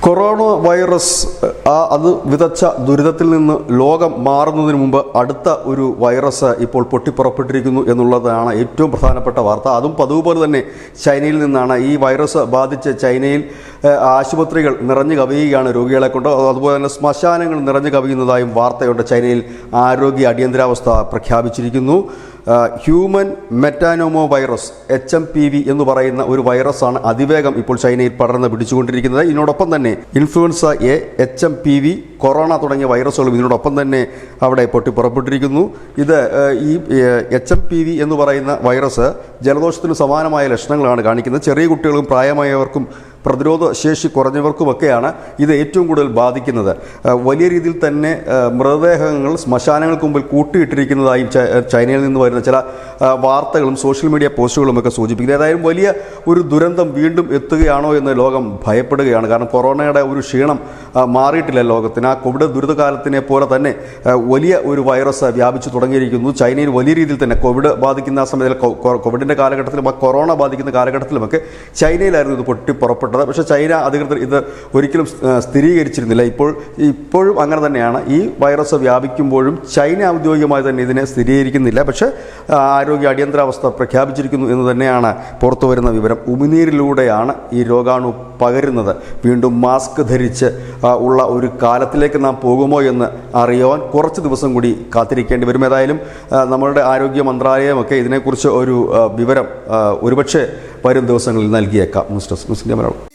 Corona virus അത് വിതച്ച ദുരിതത്തിൽ നിന്ന് ലോകം മാറുന്നതിന് മുമ്പ് അടുത്ത ഒരു വൈറസ് ഇപ്പോൾ പൊട്ടിപ്പുറപ്പെട്ടിരിക്കുന്നു എന്നുള്ളതാണ് ഏറ്റവും പ്രധാനപ്പെട്ട വാർത്ത. അതും പതിവുപോലെ തന്നെ ചൈനയിൽ നിന്നാണ്. ഈ വൈറസ് ബാധിച്ച് ചൈനയിൽ ആശുപത്രികൾ നിറഞ്ഞു കവിയുകയാണ് രോഗികളെ കൊണ്ട്. അതുപോലെ തന്നെ ശ്മശാനങ്ങൾ നിറഞ്ഞു കവിയുന്നതായും വാർത്തയുണ്ട്. ചൈനയിൽ ആരോഗ്യ അടിയന്തരാവസ്ഥ പ്രഖ്യാപിച്ചിരിക്കുന്നു. ഹ്യൂമൻ മെറ്റാനോമോ വൈറസ് HMPV എന്ന് പറയുന്ന ഒരു വൈറസാണ് അതിവേഗം ഇപ്പോൾ ചൈനയിൽ പടർന്ന് പിടിച്ചുകൊണ്ടിരിക്കുന്നത്. ഇതിനോടൊപ്പം തന്നെ ഇൻഫ്ലുവൻസ A, HMPV, കൊറോണ തുടങ്ങിയ വൈറസുകളും ഇതിനോടൊപ്പം തന്നെ അവിടെ പൊട്ടിപ്പുറപ്പെട്ടിരിക്കുന്നു. ഇത് ഈ HMPV എന്ന് പറയുന്ന വൈറസ് ജലദോഷത്തിന് സമാനമായ ലക്ഷണങ്ങളാണ് കാണിക്കുന്നത്. ചെറിയ കുട്ടികൾക്കും പ്രായമായവർക്കും പ്രതിരോധ ശേഷി കുറഞ്ഞവർക്കുമൊക്കെയാണ് ഇത് ഏറ്റവും കൂടുതൽ ബാധിക്കുന്നത്. വലിയ രീതിയിൽ തന്നെ മൃതദേഹങ്ങൾ ശ്മശാനങ്ങൾക്ക് മുമ്പിൽ കൂട്ടിയിട്ടിരിക്കുന്നതായും ചൈനയിൽ നിന്ന് വരുന്ന ചില വാർത്തകളും സോഷ്യൽ മീഡിയ പോസ്റ്റുകളും ഒക്കെ സൂചിപ്പിക്കുന്നത്. ഏതായാലും വലിയ ഒരു ദുരന്തം വീണ്ടും എത്തുകയാണോ എന്ന് ലോകം ഭയപ്പെടുകയാണ്. കാരണം കൊറോണയുടെ ഒരു ക്ഷീണം മാറിയിട്ടില്ല ലോകത്തിന്. ആ കോവിഡ് ദുരിതകാലത്തിനെ പോലെ തന്നെ വലിയ ഒരു വൈറസ് വ്യാപിച്ചു തുടങ്ങിയിരിക്കുന്നു. ചൈനയിൽ വലിയ രീതിയിൽ തന്നെ കോവിഡ് ബാധിക്കുന്ന സമയത്തിൽ കോവിഡിൻ്റെ കാലഘട്ടത്തിലും കൊറോണ ബാധിക്കുന്ന കാലഘട്ടത്തിലുമൊക്കെ ചൈനയിലായിരുന്നു ഇത് പൊട്ടിപ്പുറപ്പെട്ടത്. പക്ഷേ ചൈന അധികൃതർ ഇത് ഒരിക്കലും സ്ഥിരീകരിച്ചിരുന്നില്ല. ഇപ്പോഴും അങ്ങനെ തന്നെയാണ്. ഈ വൈറസ് വ്യാപിക്കുമ്പോഴും ചൈന ഔദ്യോഗികമായി തന്നെ ഇതിനെ സ്ഥിരീകരിക്കുന്നില്ല. പക്ഷേ ആരോഗ്യ അടിയന്തരാവസ്ഥ പ്രഖ്യാപിച്ചിരിക്കുന്നു എന്ന് തന്നെയാണ് പുറത്തു വരുന്ന വിവരം. ഉമിനീരിലൂടെയാണ് ഈ രോഗാണു പകരുന്നത്. വീണ്ടും മാസ്ക് ധരിച്ച് ഉള്ള ഒരു കാലത്തിലേക്ക് നാം പോകുമോ എന്ന് അറിയാൻ കുറച്ച് ദിവസം കൂടി കാത്തിരിക്കേണ്ടി വരും. ഏതായാലും നമ്മളുടെ ആരോഗ്യ മന്ത്രാലയമൊക്കെ ഇതിനെക്കുറിച്ച് ഒരു വിവരം ഒരുപക്ഷെ വരും ദിവസങ്ങളിൽ നൽകിയേക്കാം. ന്യൂസ് ഡെസ്ക് ന്യൂസിൻ്റെ മലയാളം.